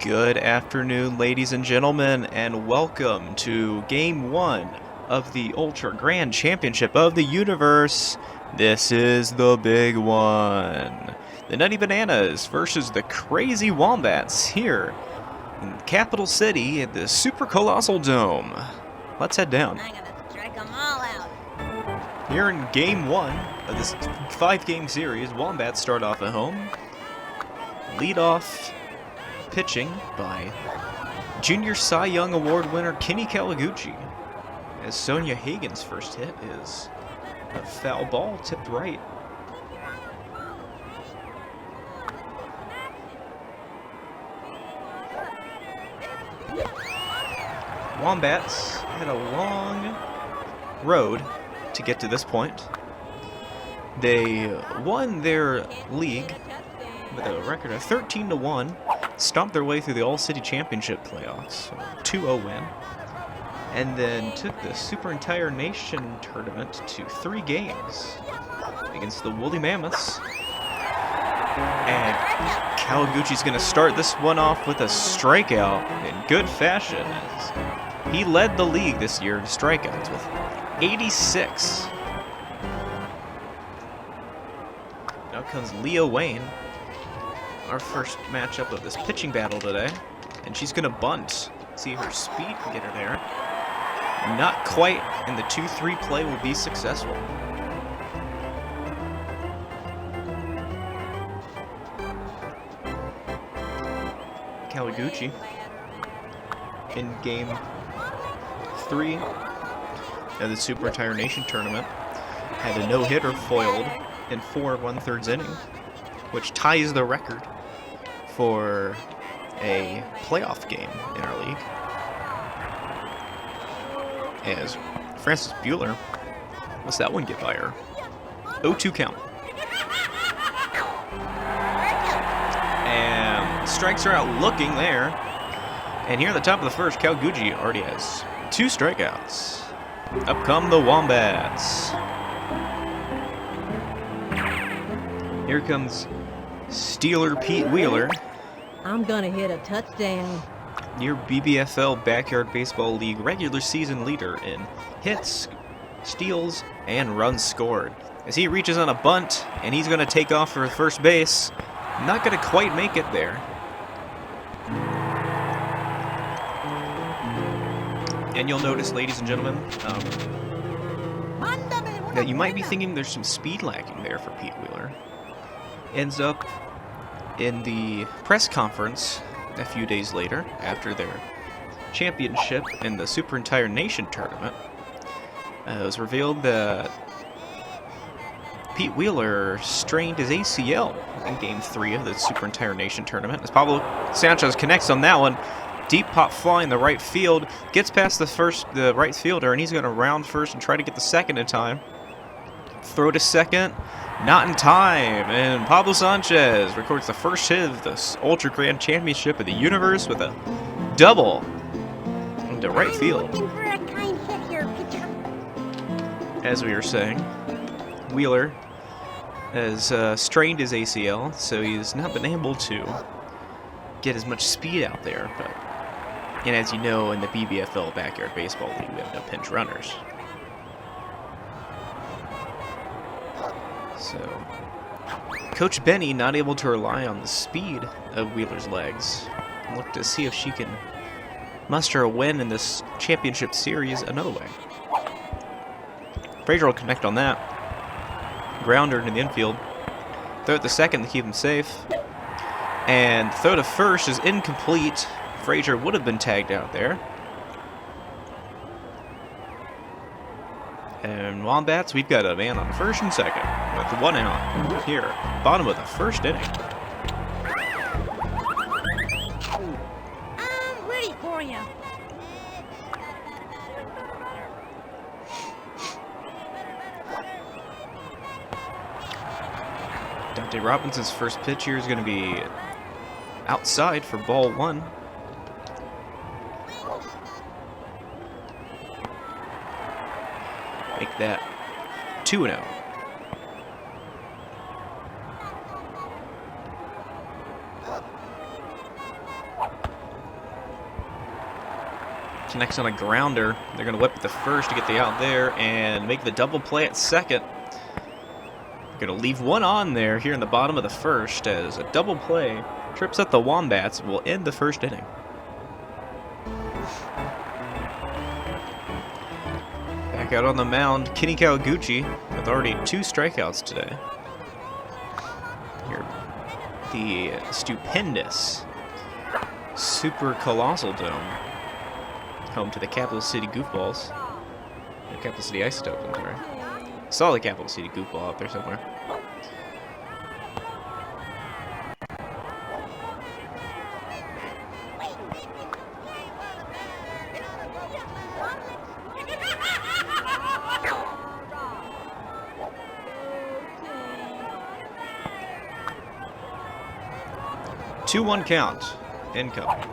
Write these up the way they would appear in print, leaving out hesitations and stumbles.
Good afternoon, ladies and gentlemen, and welcome to Game 1 of the Ultra Grand Championship of the Universe. This is the big one. The Nutty Bananas versus the Crazy Wombats here in the capital city at the Super Colossal Dome. Let's head down. I'm gonna strike them all out. Here in Game 1 of this 5-game series, Wombats start off at home. Lead off pitching by Junior Cy Young Award winner Kenny Kawaguchi, as Sonia Hagen's first hit is a foul ball tipped right. Wombats had a long road to get to this point. They won their league with a record of 13-1, stomped their way through the All-City Championship playoffs, a 2-0 win, and then took the Super Entire Nation tournament to 3 games against the Wyld Wombats. And Kawaguchi's going to start this one off with a strikeout in good fashion, as he led the league this year in strikeouts with 86. Now comes Leah Wayne, our first matchup of this pitching battle today, and she's gonna bunt. See her speed can get her there. Not quite, and the 2-3 play will be successful. Kawaguchi in game 3 of the Super Entire Nation tournament had a no-hitter foiled in 4 1/3 innings, which ties the record for a playoff game in our league, as Frances Bueller lets that one get by her. 0-2 count. And strikes are out looking there. And here at the top of the first, Kawaguchi already has 2 strikeouts. Up come the Wombats. Here comes Steeler Pete Wheeler, I'm gonna hit a touchdown. your BBFL Backyard Baseball League regular season leader in hits, steals, and runs scored. As he reaches on a bunt, and he's going to take off for first base. Not going to quite make it there. And you'll notice, ladies and gentlemen, that you might be thinking there's some speed lacking there for Pete Wheeler. Ends up in the press conference a few days later, after their championship in the Super Entire Nation tournament. It was revealed that Pete Wheeler strained his ACL in Game 3 of the Super Entire Nation tournament. As Pablo Sanchez connects on that one, deep pop fly in the right field, gets past the right fielder, and he's going to round first and try to get the second in time. Throw to second, not in time, and Pablo Sanchez records the first hit of the Ultra Grand Championship of the Universe with a double into right field. As we were saying, Wheeler has strained his ACL, so he's not been able to get as much speed out there. And as you know, in the BBFL Backyard Baseball League, we have no pinch runners. So, Coach Benny not able to rely on the speed of Wheeler's legs. Look to see if she can muster a win in this championship series another way. Frazier will connect on that. Grounder into the infield. Throw it to second to keep him safe. And throw to first is incomplete. Frazier would have been tagged out there. And Wombats, we've got a man on first and second with 1 out here, bottom of the first inning. I'm ready for you. Dante Robinson's first pitch here is going to be outside for ball 1. Make that 2-0. Connects on a grounder. They're going to whip it to first to get the out there and make the double play at second. They're going to leave one on there here in the bottom of the first as a double play trips up the Wombats will end the first inning. Back out on the mound, Kenny Kawaguchi with already 2 strikeouts today. Here, the stupendous Super Colossal Dome, home to the Capital City Goofballs. Or Capital City Isotopes, I'm sorry. Saw the Capital City Goofball out there somewhere. Two-one count. Incoming.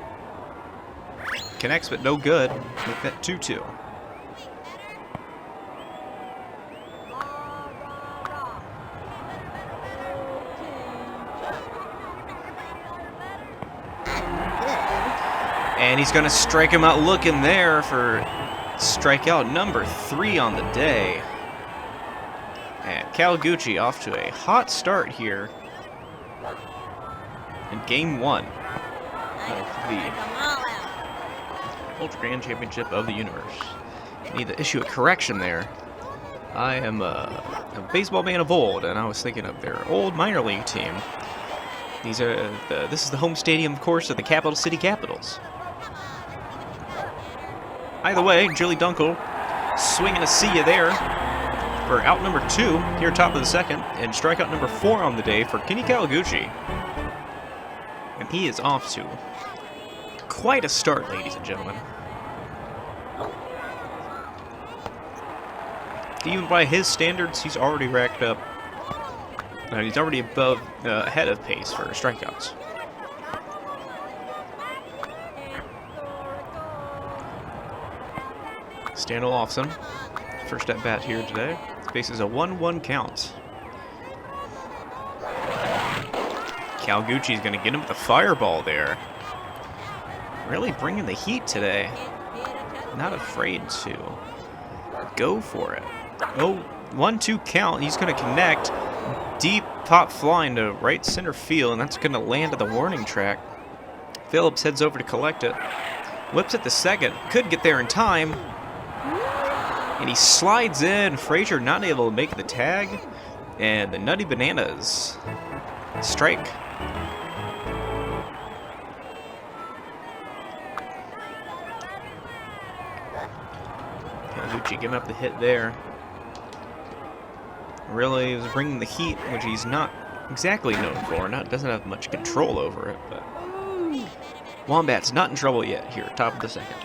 Connects, but no good. Make that 2-2. And he's going to strike him out looking there for strikeout number 3 on the day. And Kawaguchi off to a hot start here in Game 1 of the Ultra Grand Championship of the Universe. Need to issue a correction there. I am a baseball man of old, and I was thinking of their old minor league team. This is the home stadium, of course, of the Capital City Capitals. Either way, Julie Dunkel swinging a see ya there for out number 2 here top of the second, and strikeout number 4 on the day for Kenny Kawaguchi. And he is off to quite a start, ladies and gentlemen. Even by his standards, he's already racked up. He's already ahead of pace for strikeouts. Stan Olofsson, first at bat here today, faces a 1-1 count. Kawaguchi's going to get him with a fireball there. Really bringing the heat today. Not afraid to go for it. Oh, 1-2 count. He's going to connect. Deep pop flying to right center field, and that's going to land at the warning track. Phillips heads over to collect it. Whips it to second. Could get there in time. And he slides in. Frazier not able to make the tag. And the Nutty Bananas strike. Kawaguchi giving up the hit there. Really was bringing the heat, which he's not exactly known for. Doesn't have much control over it, but Wombats not in trouble yet here, top of the second.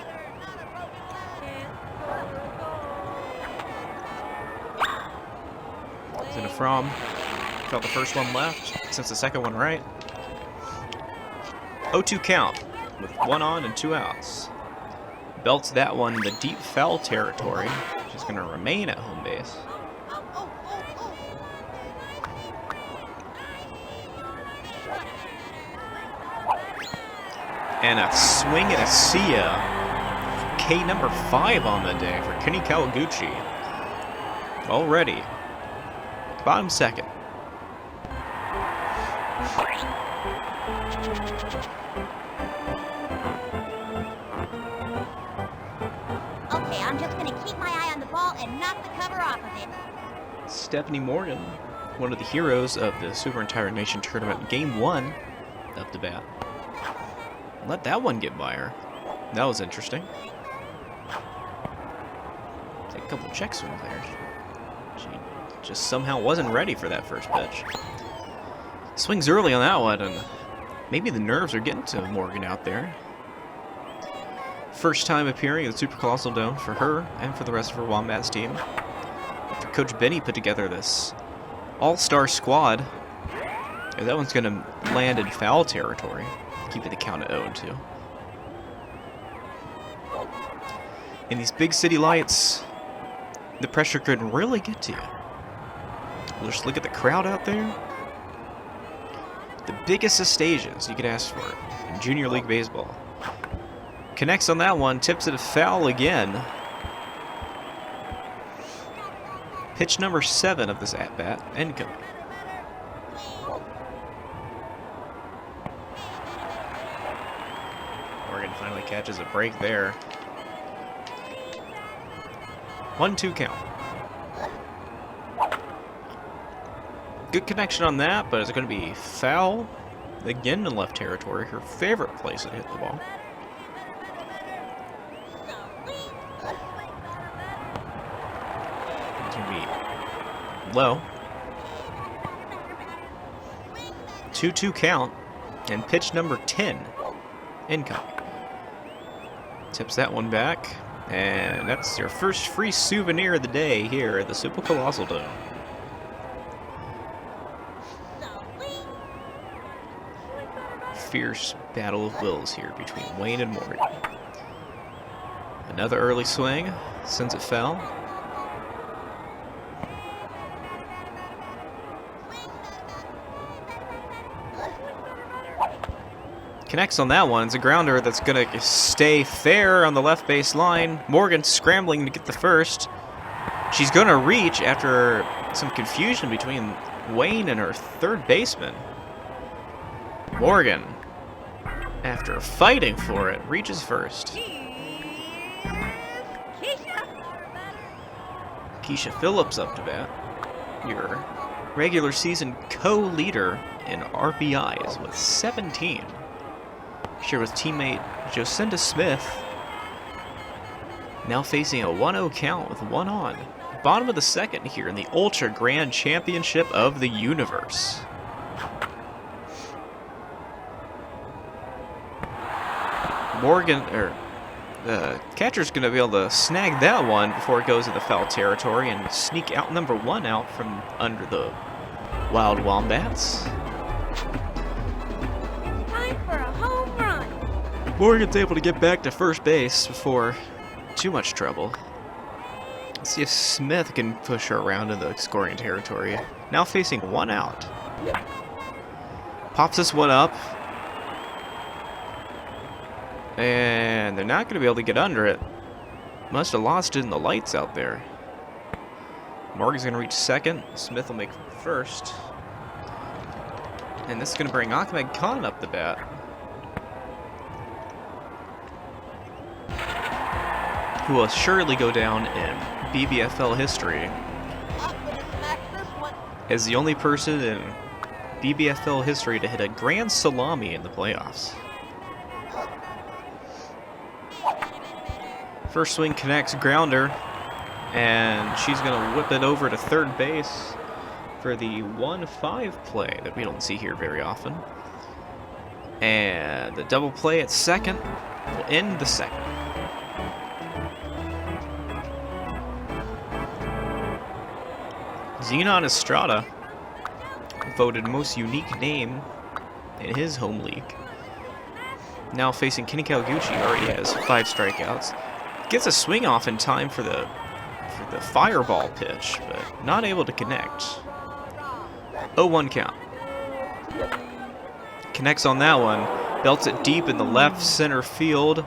Zinna Fromm felt the first one left, since the second one right. 0-2 count with 1 on and 2 outs. Belts that one in the deep foul territory, which is going to remain at home base. And a swing and a see ya. K number 5 on the day for Kenny Kawaguchi. Already. Bottom second. Okay, I'm just gonna keep my eye on the ball and knock the cover off of it. Stephanie Morgan, one of the heroes of the Super Entire Nation Tournament, Game 1 up to bat. Let that one get by her. That was interesting. Take a couple check swings there. She just somehow wasn't ready for that first pitch. Swings early on that one, and maybe the nerves are getting to Morgan out there. First time appearing at the Super Colossal Dome for her and for the rest of her Wombats team. After Coach Benny put together this all-star squad, and that one's going to land in foul territory. Keeping the count at 0-2. In these big city lights, the pressure could really get to you. We'll just look at the crowd out there. The biggest of stages you could ask for in Junior League Baseball. Connects on that one, tips it a foul again. Pitch number 7 of this at-bat, incoming. Morgan finally catches a break there. 1-2 count. Good connection on that, but it's going to be foul again in left territory, her favorite place to hit the ball. It's going to be low. 2-2 count, and pitch number 10 incoming. Tips that one back, and that's your first free souvenir of the day here at the Super Colossal Dome. Fierce battle of wills here between Wayne and Morgan. Another early swing, sends it foul. Connects on that one. It's a grounder that's going to stay fair on the left base line. Morgan scrambling to get the first. She's going to reach after some confusion between Wayne and her third baseman. Morgan, after fighting for it, reaches first. Keisha Phillips up to bat. Your regular season co-leader in RBIs with 17. Shared with teammate Jocinda Smith. Now facing a 1-0 count with 1 on. Bottom of the second here in the Ultra Grand Championship of the Universe. Morgan, the catcher's going to be able to snag that one before it goes to the foul territory and sneak out number 1 out from under the Wyld Wombats. Time for a home run. Morgan's able to get back to first base before too much trouble. Let's see if Smith can push her around in the scoring territory. Now facing 1 out. Pops this one up. And they're not going to be able to get under it. Must have lost it in the lights out there. Morgan's going to reach second. Smith will make first. And this is going to bring Ahmed Khan up the bat. Who will surely go down in BBFL history as the only person in BBFL history to hit a grand salami in the playoffs. First swing connects, grounder, and she's going to whip it over to third base for the 1-5 play that we don't see here very often. And the double play at second will end the second. Zenon Estrada, voted most unique name in his home league. Now facing Kenny Kawaguchi, already has 5 strikeouts. Gets a swing off in time for the fireball pitch, but not able to connect. 0-1 count. Connects on that one. Belts it deep in the left center field.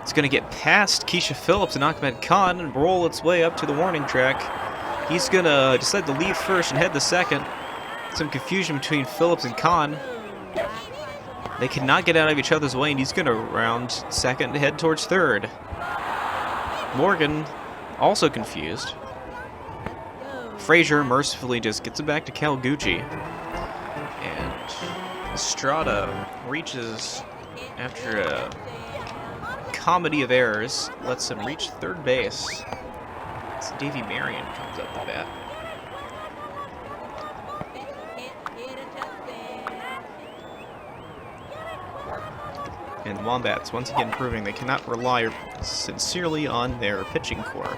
It's going to get past Keisha Phillips and Ahmed Khan and roll its way up to the warning track. He's going to decide to leave first and head to second. Some confusion between Phillips and Khan. They cannot get out of each other's way, and he's going to round second and head towards third. Morgan, also confused. Frazier mercifully just gets it back to Kawaguchi. And Estrada reaches after a comedy of errors, lets him reach third base. As Davey Marion comes up the bat. And the Wombats once again proving they cannot rely sincerely on their pitching core.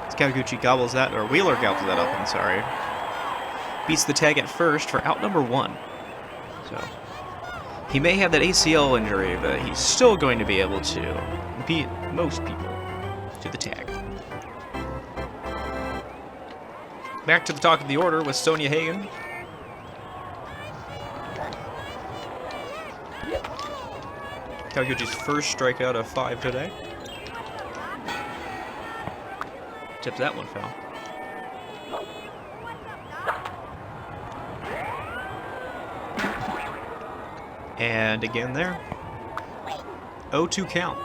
As Kawaguchi gobbles that, or Wheeler gobbles that up, I'm sorry. Beats the tag at first for out number 1. So, he may have that ACL injury, but he's still going to be able to beat most people to the tag. Back to the top of the order with Sonia Hagen. Kawaguchi's first strikeout of 5 today. Tips that one foul. And again there. 0-2 count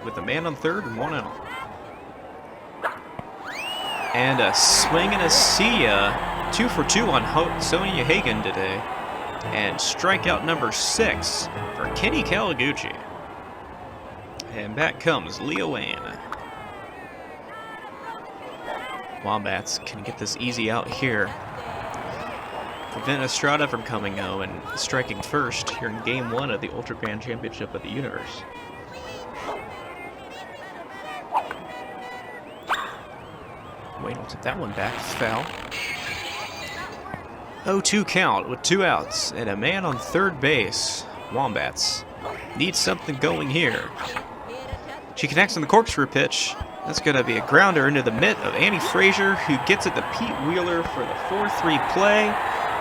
with a man on third and 1 out. And a swing and a see ya. 2 for 2 on Sonia Hagen today. And strikeout number 6 for Kenny Kawaguchi. And back comes Leo Wayne. Wombats can get this easy out here. Prevent Estrada from coming home and striking first here in Game 1 of the Ultra Grand Championship of the Universe. Wayne will tip that one back. Foul. 0-2 count with 2 outs and a man on third base. Wombats need something going here. She connects on the corkscrew pitch. That's going to be a grounder into the mitt of Annie Frazier, who gets it to Pete Wheeler for the 4-3 play.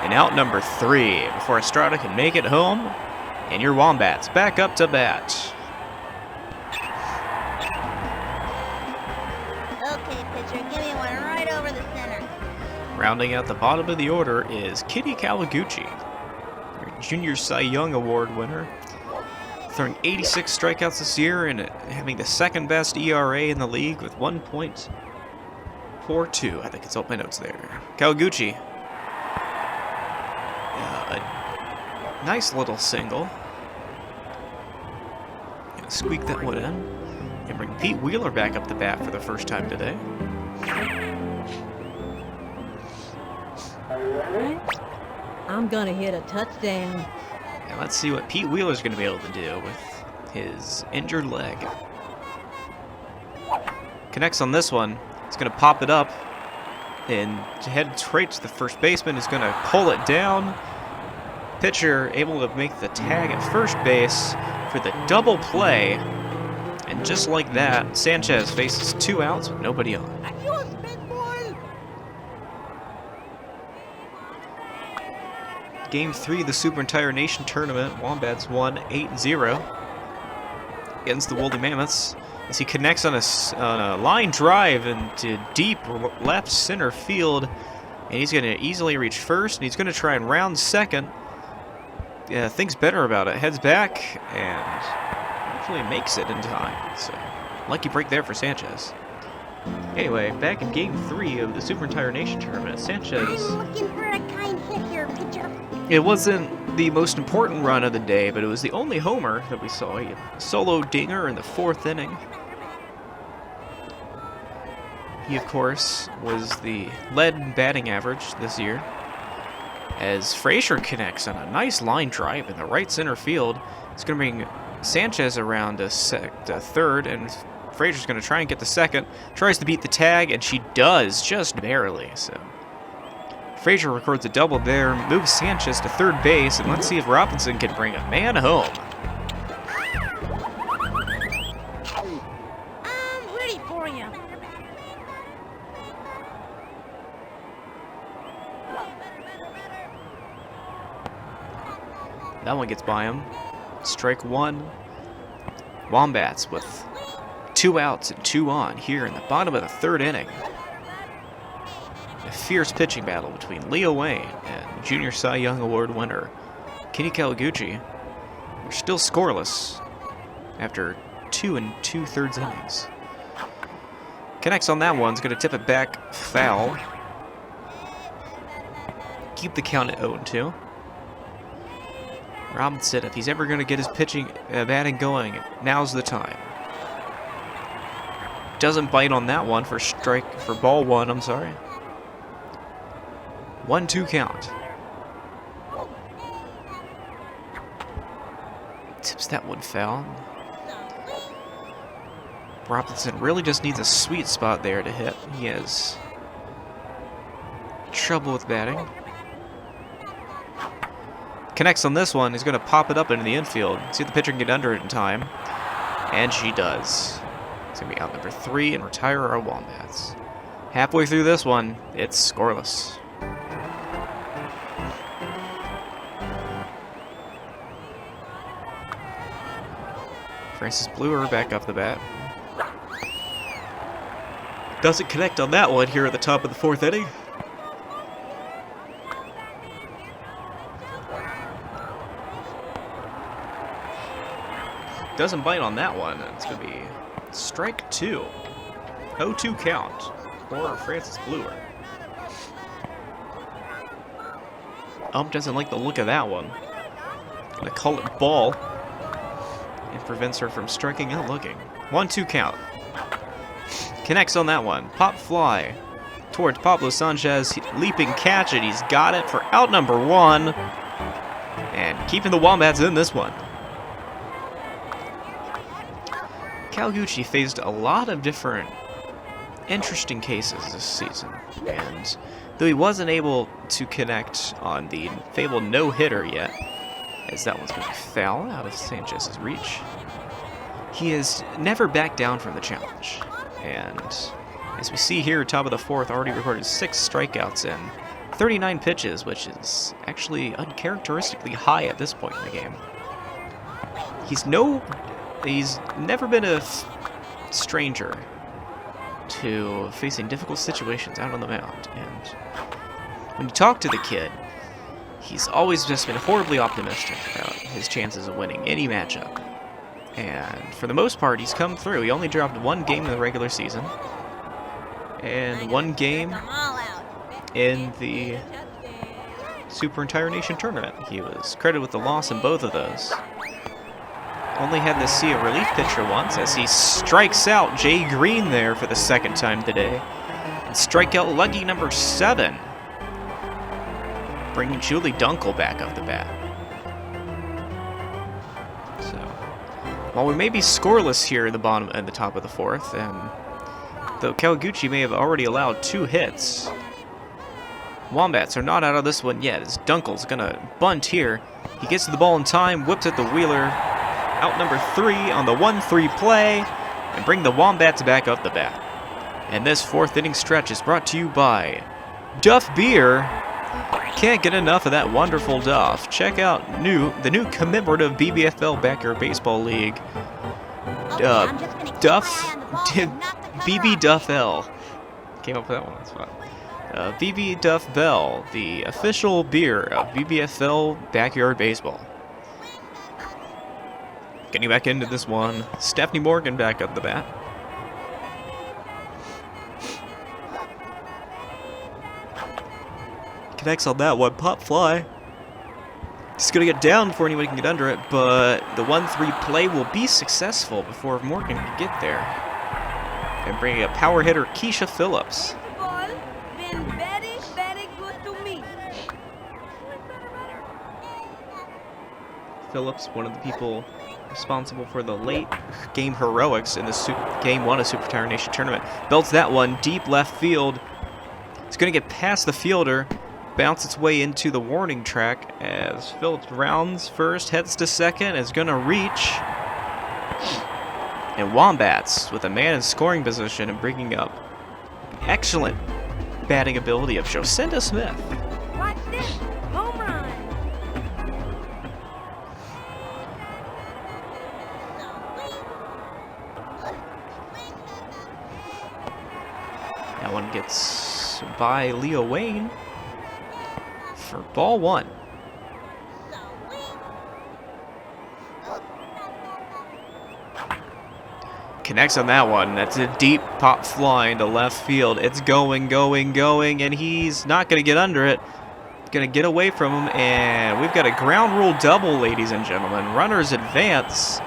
And out number 3 before Estrada can make it home. And your Wombats back up to bat. Okay, pitcher, give me one right over the center. Rounding out the bottom of the order is Kenny Kawaguchi, your Junior Cy Young Award winner. Throwing 86 strikeouts this year and having the second best ERA in the league with 1.42. I think it's all my notes there. Kawaguchi. A nice little single. Gonna squeak that one in. And bring Pete Wheeler back up the bat for the first time today. I'm gonna hit a touchdown. And let's see what Pete Wheeler's going to be able to do with his injured leg. Connects on this one. He's going to pop it up and head straight to the first baseman. He's going to pull it down. Pitcher able to make the tag at first base for the double play. And just like that, Sanchez faces 2 outs with nobody on. Game 3 of the Super Entire Nation Tournament. Wombats won 8-0 against the Wyld Mammoths as he connects on a line drive into deep left center field. And he's going to easily reach first, and he's going to try and round second. Thinks better about it. Heads back and actually makes it in time. So, lucky break there for Sanchez. Anyway, back in Game 3 of the Super Entire Nation Tournament, Sanchez... I'm looking for a kind hit here, pitcher. It wasn't the most important run of the day, but it was the only homer that we saw. He had a solo dinger in the 4th inning. He, of course, was the lead in batting average this year, as Frazier connects on a nice line drive in the right center field. It's going to bring Sanchez around to third, and Frazier's going to try and get the second. Tries to beat the tag, and she does, just barely. So Frazier records a double there, moves Sanchez to third base, and let's see if Robinson can bring a man home. I'm ready for you. That one gets by him. Strike 1. Wombats with 2 outs and 2 on here in the bottom of the 3rd inning. A fierce pitching battle between Leo Wayne and Junior Cy Young Award winner Kenny Kawaguchi. They're still scoreless after 2 2/3 innings. Connects on that one. Is going to tip it back foul. Keep the count at 0-2. Robinson, if he's ever going to get his batting going, now's the time. Doesn't bite on that one for ball 1, I'm sorry. 1-2 count. Tips that one foul. Robinson really just needs a sweet spot there to hit. He has trouble with batting. Connects on this one. He's going to pop it up into the infield. See if the pitcher can get under it in time. And she does. It's going to be out number 3 and retire our Wombats. Halfway through this one, it's scoreless. Francis Bluer back up the bat. Doesn't connect on that one here at the top of the 4th inning. Doesn't bite on that one. It's going to be strike 2. 0-2 count for Francis Bluer. Doesn't like the look of that one. Gonna call it ball. It prevents her from striking out looking. 1-2 count. Connects on that one. Pop fly towards Pablo Sanchez. Leaping catch it. He's got it for out number 1. And keeping the Wombats in this one. Kawaguchi faced a lot of different interesting cases this season. And though he wasn't able to connect on the fabled no-hitter yet, as that one's going to be foul out of Sanchez's reach, he has never backed down from the challenge. And as we see here, top of the 4th, already recorded 6 strikeouts in 39 pitches, which is actually uncharacteristically high at this point in the game. He's never been a stranger to facing difficult situations out on the mound. And when you talk to the kid, he's always just been horribly optimistic about his chances of winning any matchup. And for the most part, he's come through. He only dropped 1 game in the regular season, and 1 game in the Super Entire Nation Tournament. He was credited with the loss in both of those. Only had to see a relief pitcher once as he strikes out Jay Green there for the 2nd time today. And strikeout lucky number 7. Bringing Julie Dunkel back up the bat. So, while we may be scoreless here at the bottom and the top of the 4th, and though Kawaguchi may have already allowed 2 hits, Wombats are not out of this one yet, as Dunkel's gonna bunt here. He gets to the ball in time, whips at the wheeler. Out number 3 on the 1-3 play, and bring the Wombats back up the bat. And this 4th inning stretch is brought to you by Duff Beer. Can't get enough of that wonderful Duff. Check out the new commemorative BBFL Backyard Baseball League. BB Duff L. Came up with that one, that's fun. BB Duff Bell, the official beer of BBFL Backyard Baseball. Getting back into this one, Stephanie Morgan back up the bat. Connects on that one, pop fly. Just gonna get down before anyone can get under it, but the 1-3 play will be successful before Morgan can get there. And bringing a power hitter, Keisha Phillips. Phillips, one of the people responsible for the late game heroics in the Game 1 of Super Entire Nation Tournament. Belts that one deep left field. It's going to get past the fielder, bounce its way into the warning track as Phillips rounds first, heads to second, is going to reach. And Wombats with a man in scoring position and bringing up excellent batting ability of Jocinda Smith. Watch this. Home run. That one gets by Leo Wayne for ball 1. Connects on that one. That's a deep pop fly into left field. It's going, and he's not going to get under it. Going to get away from him, and we've got a ground rule double, ladies and gentlemen. Runners advance,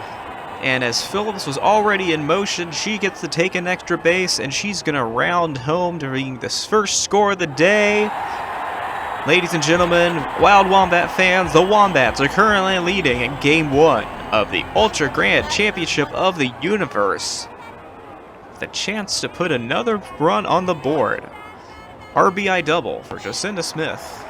and as Phillips was already in motion, she gets to take an extra base, and she's going to round home to bring this first score of the day. Ladies and gentlemen, Wyld Wombat fans, the Wombats are currently leading in Game 1 of the Ultra Grand Championship of the Universe. With a chance to put another run on the board. RBI double for Jocinda Smith.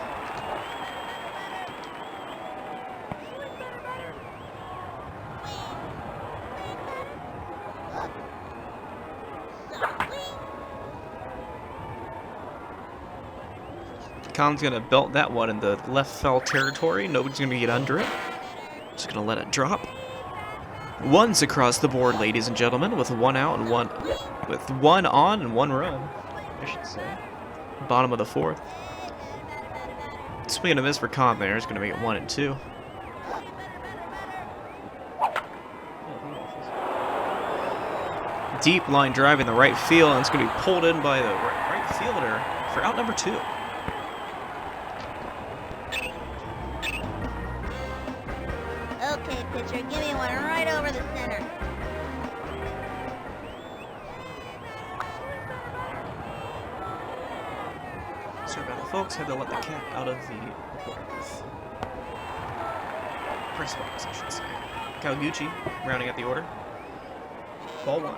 Khan's going to belt that one in the left foul territory. Nobody's going to get under it. Just going to let it drop. Ones across the board, ladies and gentlemen, with one out and one, with one on and one run, I should say. Bottom of the fourth. Swing and a miss for Con there is going to make it 1 and 2. Deep line drive in the right field, and it's going to be pulled in by the right fielder for out number 2. Okay, pitcher, give me one right over the center. Sorry about that, folks. Had to let the cat out of the press box, I should say. Kawaguchi rounding out the order. Ball 1.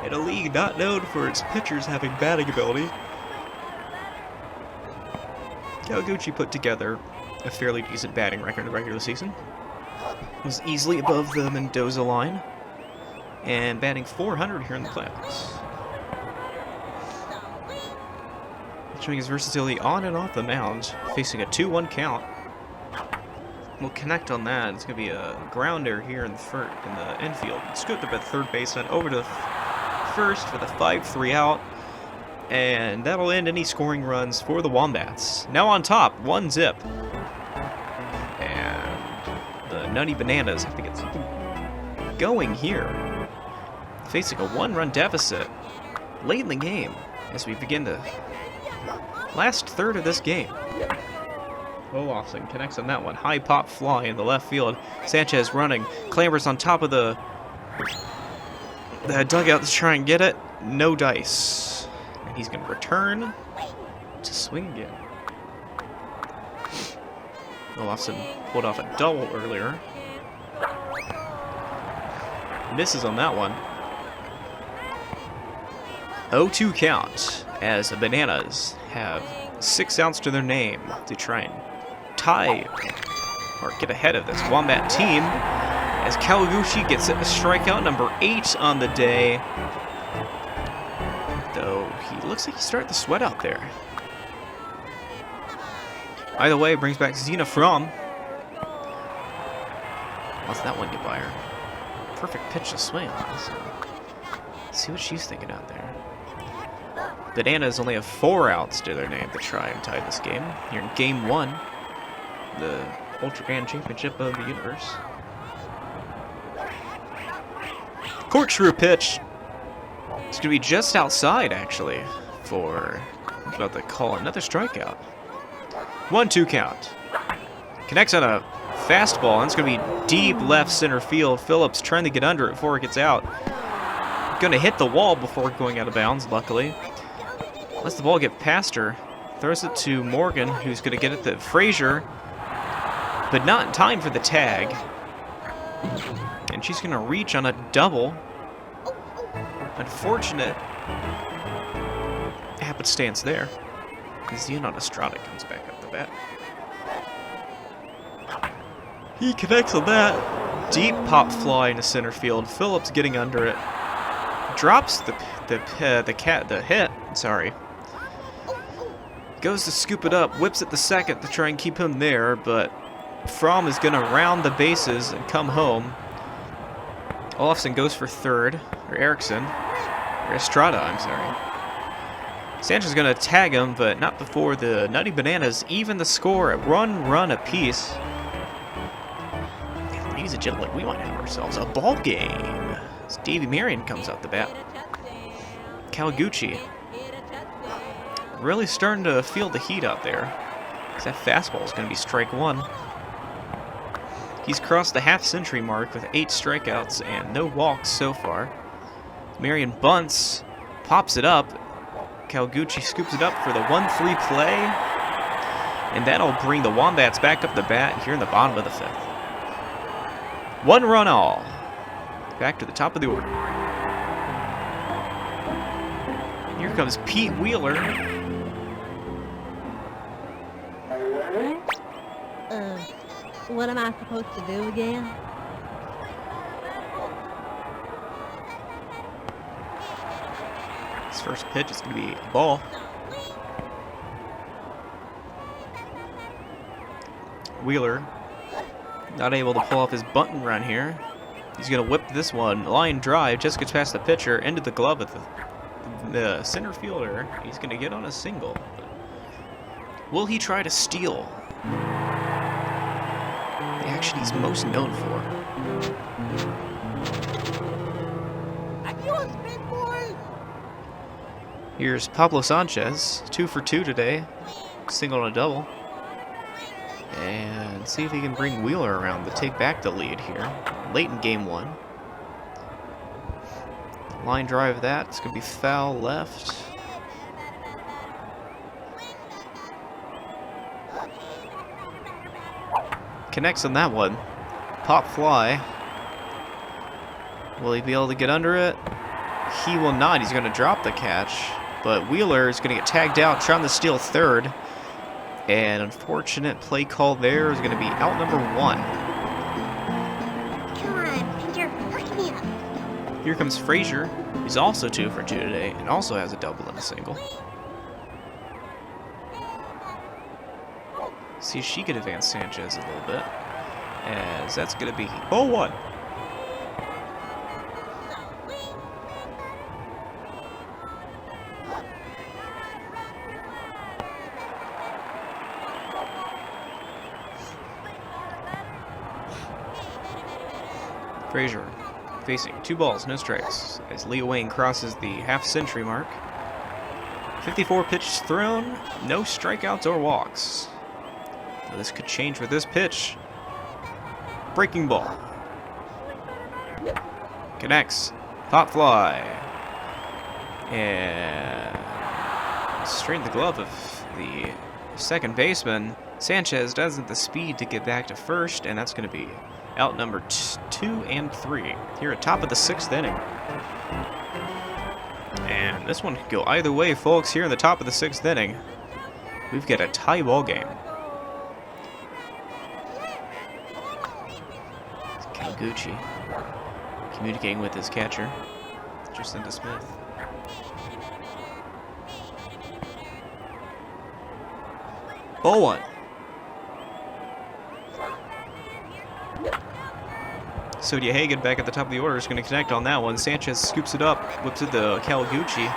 In a league not known for its pitchers having batting ability, Kawaguchi put together a fairly decent batting record in the regular season. Was easily above the Mendoza line, and batting .400 here in the playoffs. Showing his versatility on and off the mound, facing a 2-1 count. We'll connect on that. It's going to be a grounder here in the infield. Scooped up at third baseman, over to first for the 5-3 out. And that'll end any scoring runs for the Wombats. Now on top, 1-0. And the Nutty Bananas have to get something going here. Facing a 1-run deficit late in the game as we begin the last third of this game. Olofsson connects on that one. High pop fly in the left field. Sanchez running. Clambers on top of the dugout to try and get it. No dice. And he's going to return to swing again. Olofsson pulled off a double earlier. Misses on that one. 0-2 count as the Bananas have 6 outs to their name to try and tie or get ahead of this Wombat team as Kawaguchi gets a strikeout number 8 on the day. Though he looks like he started to sweat out there. Either way, it brings back Zena Fromm. Let's that one get by her. Perfect pitch to swing on. So let's see what she's thinking out there. Bananas only have 4 outs to their name to try and tie this game. Here in Game 1, the Ultra Grand Championship of the Universe. Corkscrew pitch. It's going to be just outside, actually, for... I'm about to call another strikeout. 1-2 count. Connects on a fastball, and it's going to be deep left center field. Phillips trying to get under it before it gets out. Going to hit the wall before going out of bounds, luckily. Lets the ball get past her. Throws it to Morgan, who's going to get it to Frazier, but not in time for the tag. And she's going to reach on a double. Unfortunate happenstance there. Zion Estrada comes back up the bat. He connects on that. Deep pop fly into center field. Phillips getting under it. Drops the hit. Sorry. Goes to scoop it up. Whips it to second to try and keep him there, but Fromm is going to round the bases and come home. Olofsson goes for third, or Erickson. Or Estrada, I'm sorry. Sanchez is going to tag him, but not before the Nutty Bananas even the score at 1 run apiece. Ladies and gentlemen, we might have ourselves a ball game. As Davey Marion comes out the bat. Kawaguchi really starting to feel the heat out there. That fastball is going to be strike 1. He's crossed the half-century mark with 8 strikeouts and no walks so far. Marion bunts, pops it up. Kawaguchi scoops it up for the 1-3 play. And that'll bring the Wombats back up the bat here in the bottom of the 5th. 1 run all. Back to the top of the order. Here comes Pete Wheeler. What am I supposed to do again? His first pitch is going to be a ball. Wheeler Not able to pull off his button run here. He's going to whip this one. Line drive, just gets past the pitcher, into the glove of the center fielder. He's going to get on a single. Will he try to steal the action he's most known for? Here's Pablo Sanchez, 2 for 2 today. Single and a double. And see if he can bring Wheeler around to take back the lead here. Late in game 1. Line drive that. It's going to be foul left. Connects on that one. Pop fly. Will he be able to get under it? He will not. He's going to drop the catch. But Wheeler is going to get tagged out, trying to steal third. And unfortunate play call there is going to be out number 1. Come on, you're hurting me up. Here comes Frazier. He's also 2 for 2 today and also has a double and a single. See if she could advance Sanchez a little bit. As that's going to be 0-1. Frazier facing 2 balls, no strikes, as Leo Wayne crosses the half-century mark. 54 pitches thrown, no strikeouts or walks. Now this could change with this pitch. Breaking ball. Connects. Pop fly. And straight in the glove of the second baseman. Sanchez doesn't have the speed to get back to first, and that's going to be out number 2 and 3 here at top of the 6th inning. And this one could go either way, folks. Here in the top of the 6th inning, we've got a tie ball game. Kawaguchi communicating with his catcher, Jacinta Smith. Ball 1. Sodia Hagen back at the top of the order is going to connect on that one. Sanchez scoops it up, whips it to Kawaguchi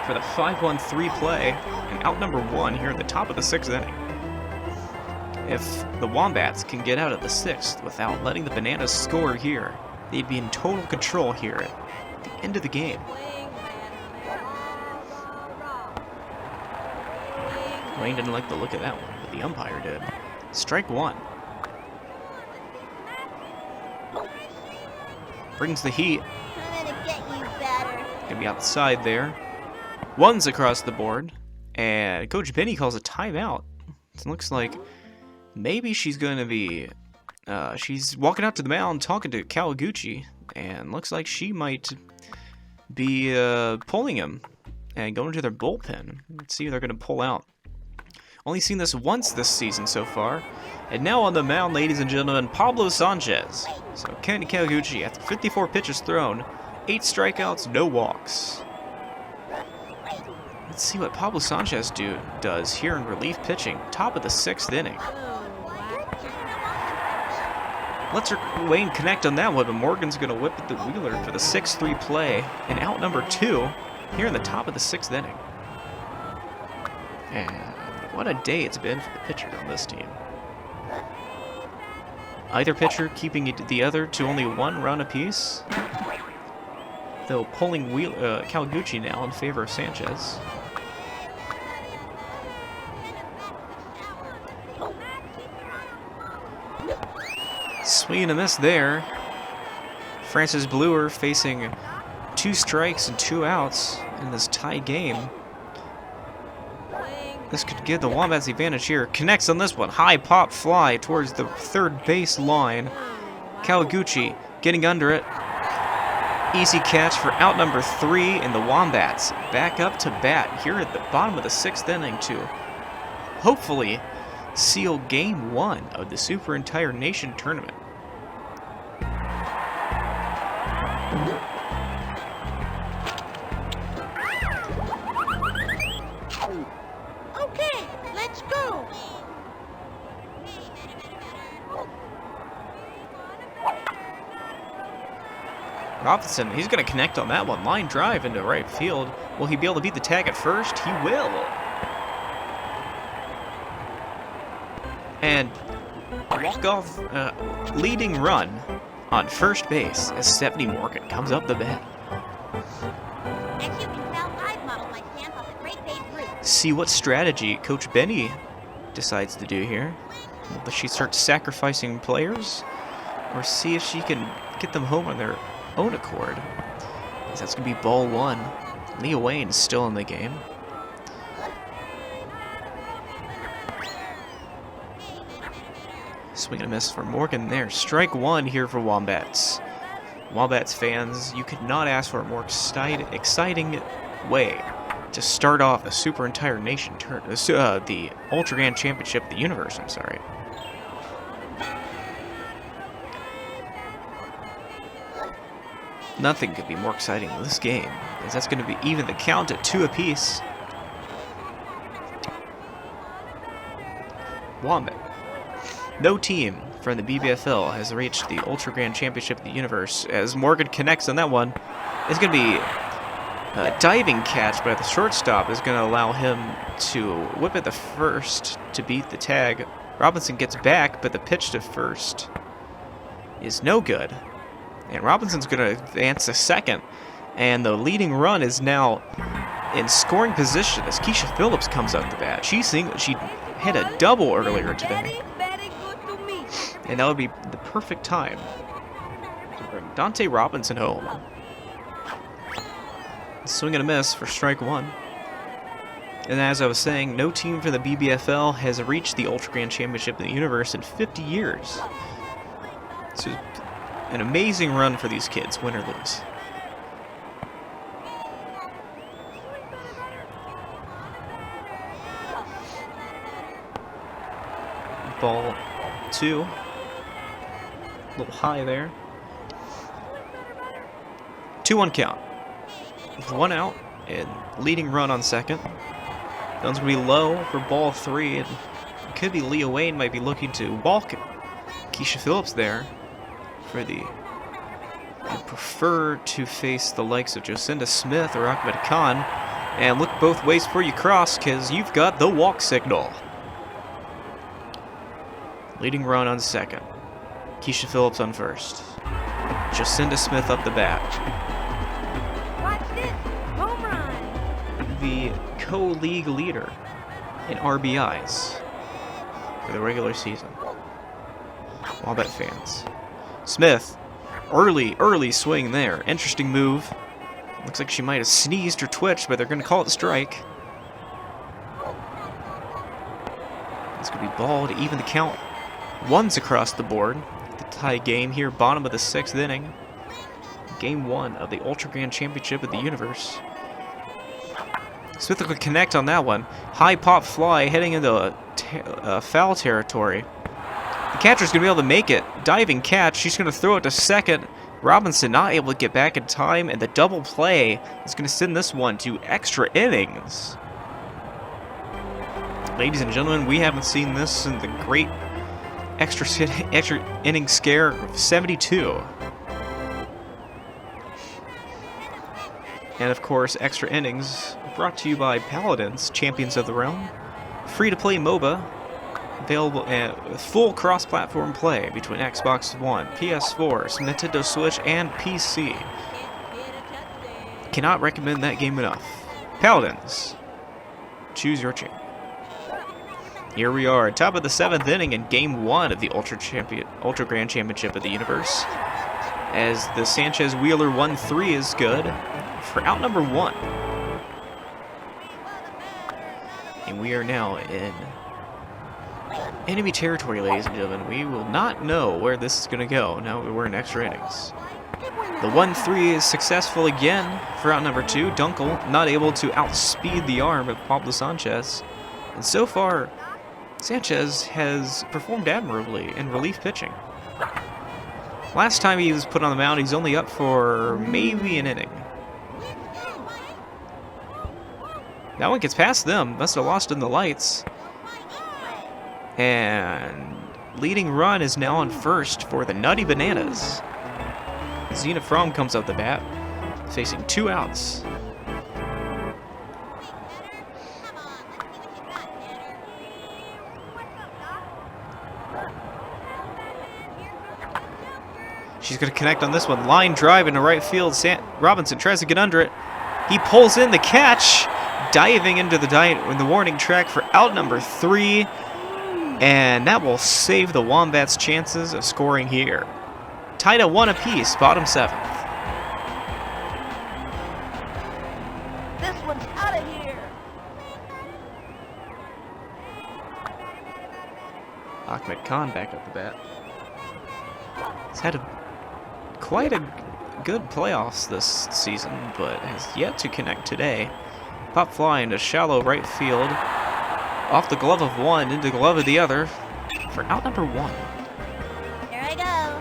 for the 5-1-3 play, and out number 1 here at the top of the 6th inning. If the Wombats can get out of the 6th without letting the Bananas score here, they'd be in total control here at the end of the game. Wayne didn't like the look of that one, but the umpire did. Strike 1. Brings the heat. I'm gonna get you better. Gonna be outside there. 1's across the board. And Coach Benny calls a timeout. It looks like maybe she's gonna be... she's walking out to the mound talking to Kawaguchi. And looks like she might be pulling him and going to their bullpen. Let's see who they're gonna pull out. Only seen this once this season so far. And now on the mound, ladies and gentlemen, Pablo Sanchez. So Ken Kawaguchi, after 54 pitches thrown, 8 strikeouts, no walks. Let's see what Pablo Sanchez does here in relief pitching, top of the 6th inning. Let's Wayne connect on that one, but Morgan's going to whip it to Wheeler for the 6-3 play, and out number 2 here in the top of the 6th inning. And what a day it's been for the pitcher on this team. Either pitcher keeping the other to only 1 run apiece. Though pulling Kawaguchi now in favor of Sanchez. Swing and a miss there. Francis Bluer facing 2 strikes and 2 outs in this tie game. This could give the Wombats the advantage here. Connects on this one. High pop fly towards the 3rd base line. Kawaguchi getting under it. Easy catch for out number 3, and the Wombats back up to bat here at the bottom of the 6th inning to hopefully seal game 1 of the Super Entire Nation Tournament. Robinson, he's going to connect on that one. Line drive into right field. Will he be able to beat the tag at first? He will. And walk-off leading run on first base as Stephanie Morgan comes up the bat. As you can tell, I've modeled my stance off the great Babe Ruth. See what strategy Coach Benny decides to do here. Will she start sacrificing players? Or see if she can get them home on their own accord? That's going to be ball one. Leah Wayne's still in the game. Swing and a miss for Morgan there. Strike one here for Wombats. Wombats fans, you could not ask for a more exciting way to start off the Super Entire Nation the Ultra Grand Championship of the Universe, I'm sorry. Nothing could be more exciting than this game, as that's going to be even the count at 2 apiece. Wombat. No team from the BBFL has reached the Ultra Grand Championship of the Universe, as Morgan connects on that one. It's going to be a diving catch, but the shortstop is going to allow him to whip at the first to beat the tag. Robinson gets back, but the pitch to first is no good. And Robinson's going to advance to second. And the leading run is now in scoring position as Keisha Phillips comes up the bat. She hit a double earlier today. And that would be the perfect time to bring Dante Robinson home. Swing and a miss for strike one. And as I was saying, no team for the BBFL has reached the Ultra Grand Championship of the Universe in 50 years. So an amazing run for these kids, win or lose. Ball two. A little high there. 2-1 count. With 1 out and leading run on second. Guns will be low for ball 3. And it could be Leah Wayne might be looking to walk Keisha Phillips there. I prefer to face the likes of Jocinda Smith or Ahmed Khan. And look both ways before you cross, because you've got the walk signal. Leading run on second. Keisha Phillips on first. Jocinda Smith up the bat. Watch this. Home run. The co-league leader in RBIs for the regular season. Wombat fans. Smith, early swing there. Interesting move. Looks like she might have sneezed or twitched, but they're going to call it a strike. It's going to be ball to even the count. Ones across the board. The tie game here, bottom of the 6th inning. Game 1 of the Ultra Grand Championship of the Universe. Smith will connect on that one. High pop fly heading into foul territory. The catcher's going to be able to make it. Diving catch. She's going to throw it to second. Robinson not able to get back in time, and the double play is going to send this one to extra innings. Ladies and gentlemen, we haven't seen this in the great extra inning scare of 72. And of course, extra innings brought to you by Paladins, Champions of the Realm. Free-to-play MOBA. Available full cross-platform play between Xbox One, PS4, Nintendo Switch, and PC. Cannot recommend that game enough. Paladins, choose your champion. Here we are, top of the 7th inning in Game 1 of the Ultra Grand Championship of the Universe. As the Sanchez-Wheeler 1-3 is good for out number 1. And we are now in enemy territory, ladies and gentlemen. We will not know where this is going to go. Now we're in extra innings. The 1-3 is successful again for out number 2. Dunkel not able to outspeed the arm of Pablo Sanchez. And so far, Sanchez has performed admirably in relief pitching. Last time he was put on the mound, he's only up for maybe an inning. That one gets past them. Must have lost in the lights. And leading run is now on first for the Nutty Bananas. Zena Fromm comes up the bat, facing 2 outs. She's going to connect on this one. Line drive into right field. Robinson tries to get under it. He pulls in the catch, diving into the warning track for out number 3. And that will save the Wombats' chances of scoring here. Tied at 1 apiece, bottom 7th. This one's out of here. Ahmed Khan back up the bat. He's had quite a good playoffs this season, but has yet to connect today. Pop fly into shallow right field. Off the glove of one, into the glove of the other, for out number 1. Here I go.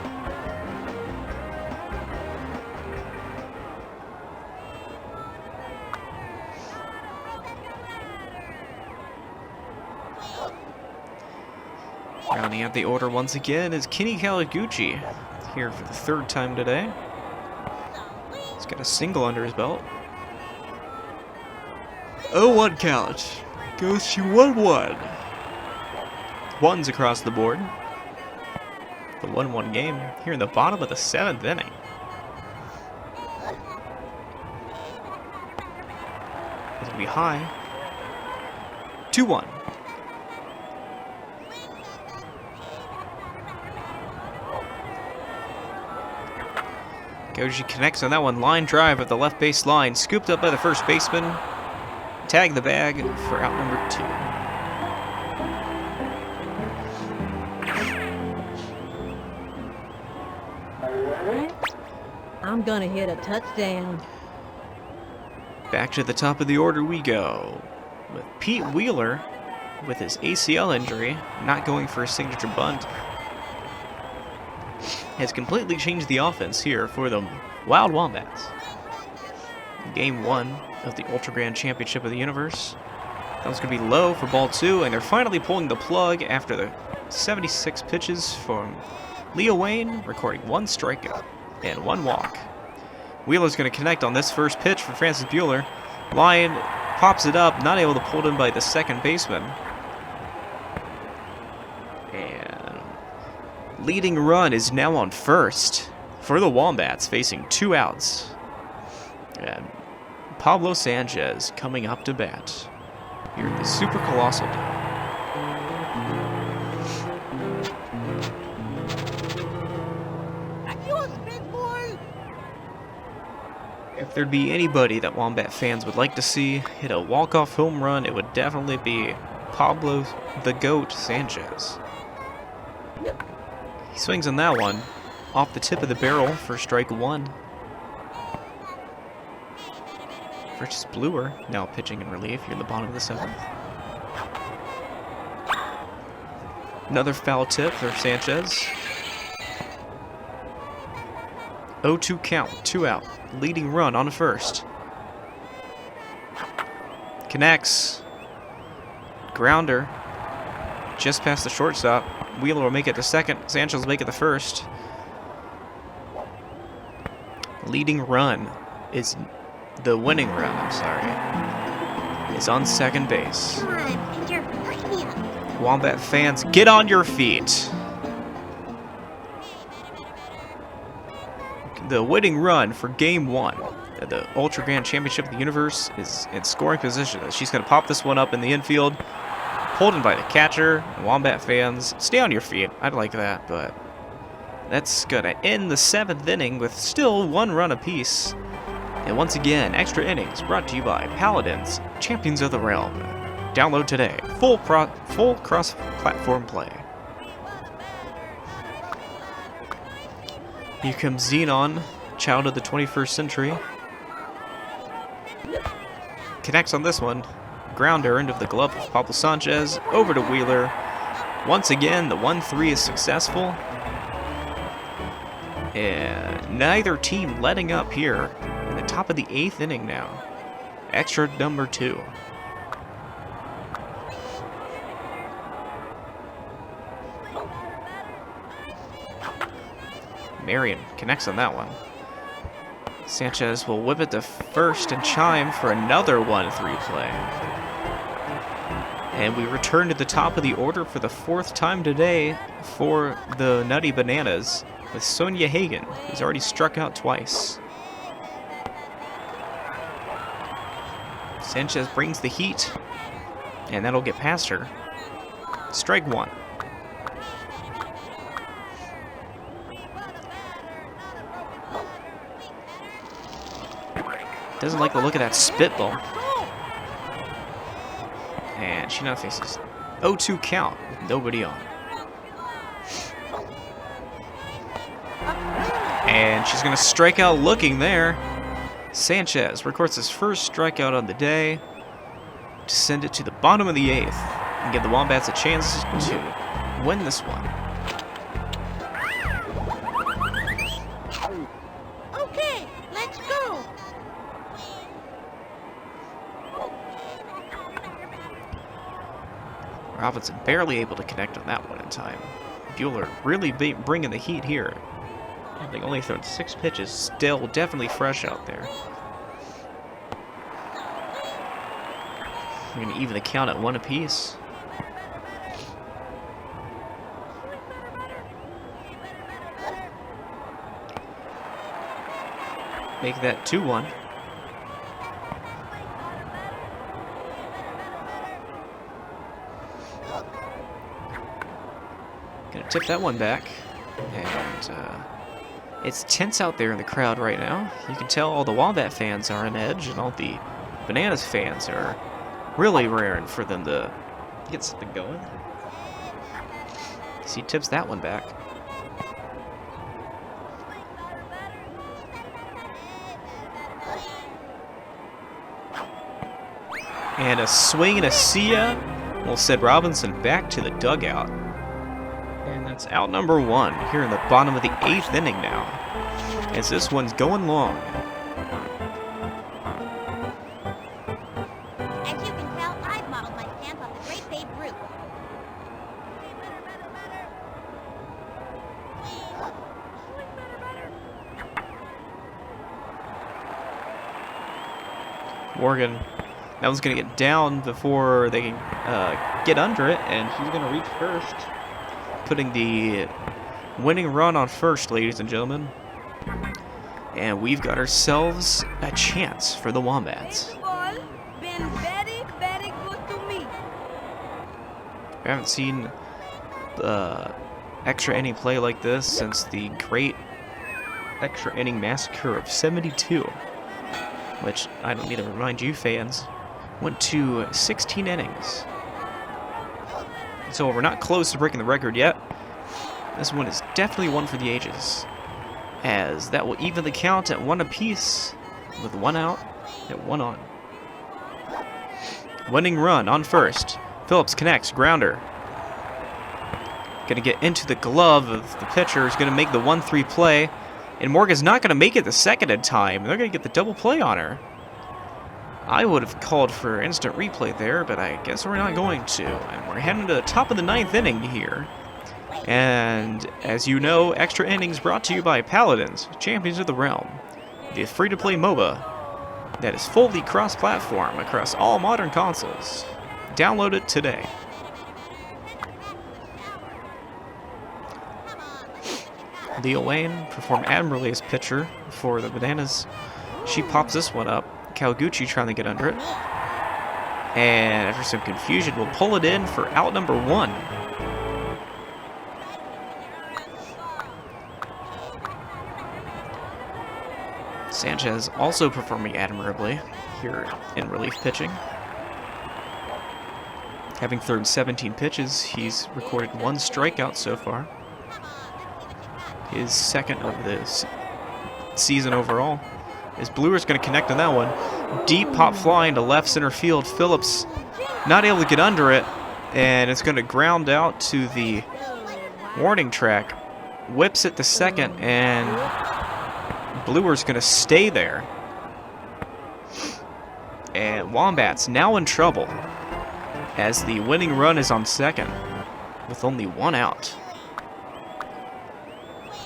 Rounding out the order once again is Kenny Kawaguchi, here for the 3rd time today. He's got a single under his belt. 0-1 count. Goes to 1-1. Ones across the board. The 1-1 game here in the bottom of the 7th inning. It'll be high. 2-1. Goji connects on that one. Line drive at the left base line. Scooped up by the first baseman. Tag the bag for out number 2. I'm gonna hit a touchdown. Back to the top of the order we go. With Pete Wheeler, with his ACL injury, not going for a signature bunt, has completely changed the offense here for the Wyld Wombats. Game 1 of the Ultra Grand Championship of the Universe. That was going to be low for ball 2, and they're finally pulling the plug after the 76 pitches from Leo Wayne, recording 1 strikeout and 1 walk. Wheeler's going to connect on this first pitch for Francis Bueller. Lyon pops it up, not able to pull it in by the second baseman. And leading run is now on first for the Wombats, facing 2 outs. And Pablo Sanchez coming up to bat here at the Super Colossal Dome. If there'd be anybody that Wombat fans would like to see hit a walk-off home run, it would definitely be Pablo the Goat Sanchez. He swings on that one, off the tip of the barrel for strike 1. Francis Bluer now pitching in relief here in the bottom of the 7th. Another foul tip for Sanchez. 0-2 count, 2 out. Leading run on first. Connects. Grounder. Just past the shortstop. Wheeler will make it to second. Sanchez will make it the first. Leading run is the winning run, I'm sorry, is on second base. Come on, pick your plan. Wombat fans, get on your feet. The winning run for Game 1 of the Ultra Grand Championship of the Universe is in scoring position. She's going to pop this one up in the infield. Pulled in by the catcher. Wombat fans, stay on your feet. I'd like that, but that's going to end the 7th inning with still 1 run apiece. And once again, extra innings brought to you by Paladins, Champions of the Realm. Download today. Full cross-platform play. Here comes Xenon, child of the 21st century. Connects on this one. Grounder into the glove of Pablo Sanchez. Over to Wheeler. Once again, the 1-3 is successful. And neither team letting up here in the top of the 8th inning now. Extra number 2. Marion connects on that one. Sanchez will whip it to first and chime for another 1-3 play. And we return to the top of the order for the 4th time today for the Nutty Bananas with Sonia Hagen, who's already struck out twice. Sanchez brings the heat, and that'll get past her. Strike 1. Doesn't like the look of that spitball. And she now faces 0-2 count with nobody on. And she's going to strike out looking there. Sanchez records his first strikeout on the day to send it to the bottom of the 8th and give the Wombats a chance to win this one. Okay, let's go. Robinson barely able to connect on that one in time. Bueller really bringing the heat here. Having only thrown 6 pitches, still definitely fresh out there. We're going to even the count at 1 apiece. Make that 2-1. Gonna tip that one back. And it's tense out there in the crowd right now. You can tell all the Wombat fans are on edge, and all the Bananas fans are really raring for them to get something going. See, tips that one back. And a swing and a see ya will send Robinson back to the dugout. And that's out number 1 here in the bottom of the 8th inning now, as this one's going long. As you can tell, I've modeled my stance on the great Babe Ruth. Morgan, that one's going to get down before they can get under it, and he's going to reach first, putting the winning run on first, ladies and gentlemen. And we've got ourselves a chance for the Wombats. Been very, very good to me. We haven't seen extra inning play like this since the great extra inning massacre of '72, which I don't need to remind you fans, went to 16 innings. So we're not close to breaking the record yet. This one is definitely one for the ages, as that will even the count at 1 apiece with 1 out and 1 on. Winning run on first. Phillips connects, grounder. Gonna get into the glove of the pitcher. Is gonna make the 1-3 play, and Morgan's not gonna make it the second in time. They're gonna get the double play on her. I would have called for instant replay there, but I guess we're not going to. And we're heading to the top of the 9th inning here. And as you know, extra innings brought to you by Paladins, Champions of the Realm, the free-to-play MOBA that is fully cross-platform across all modern consoles. Download it today. Leo Wayne performed admirably as pitcher for the Bananas. She pops this one up. Kawaguchi trying to get under it. And after some confusion, we'll pull it in for out number 1. Sanchez also performing admirably here in relief pitching. Having thrown 17 pitches, he's recorded 1 strikeout so far. His second of this season overall. As Bluer's going to connect on that one. Deep pop fly into left center field. Phillips not able to get under it, and it's going to ground out to the warning track. Whips it to second, and Bluer's going to stay there. And Wombats now in trouble, as the winning run is on second with only 1 out.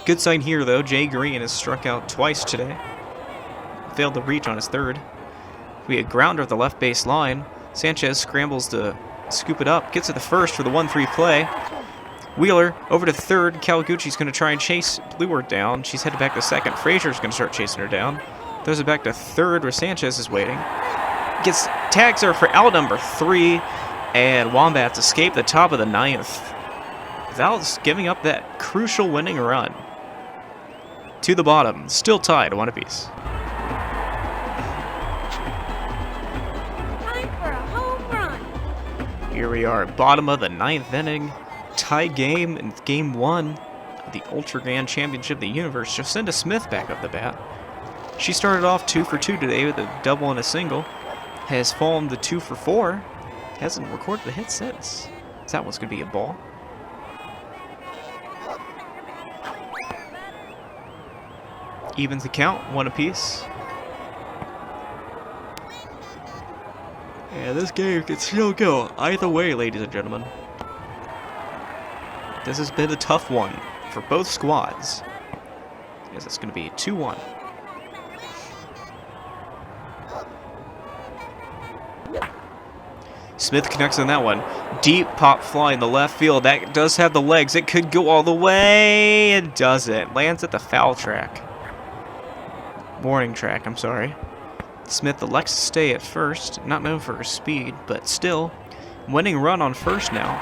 Good sign here, though. Jay Green has struck out twice today. failed to reach on his third. We had grounder at the left base line. Sanchez scrambles to scoop it up, gets to the first for the 1-3 play. Wheeler over to third. Kawaguchi's going to try and chase Bluer down. She's headed back to second. Frazier's going to start chasing her down. Throws it back to third where Sanchez is waiting. Tags her for out number 3. And Wombats escape the top of the 9th without giving up that crucial winning run. To the bottom, still tied 1 apiece. Time for a home run. Here we are, bottom of the 9th inning. Tie game in game 1 of the Ultra Grand Championship of the Universe. Jacinda Smith back up the bat. She started off 2 for 2 today with a double and a single. Has fallen to 2 for 4. Hasn't recorded a hit since. So that one's going to be a ball. Evens the count, 1 apiece. And this game can still go either way, ladies and gentlemen. This has been a tough one for both squads. Yes, it's going to be 2-1. Smith connects on that one. Deep pop fly in the left field. That does have the legs. It could go all the way. It doesn't. Lands at the foul track. Warning track, I'm sorry. Smith elects to stay at first. Not known for her speed, but still. Winning run on first now.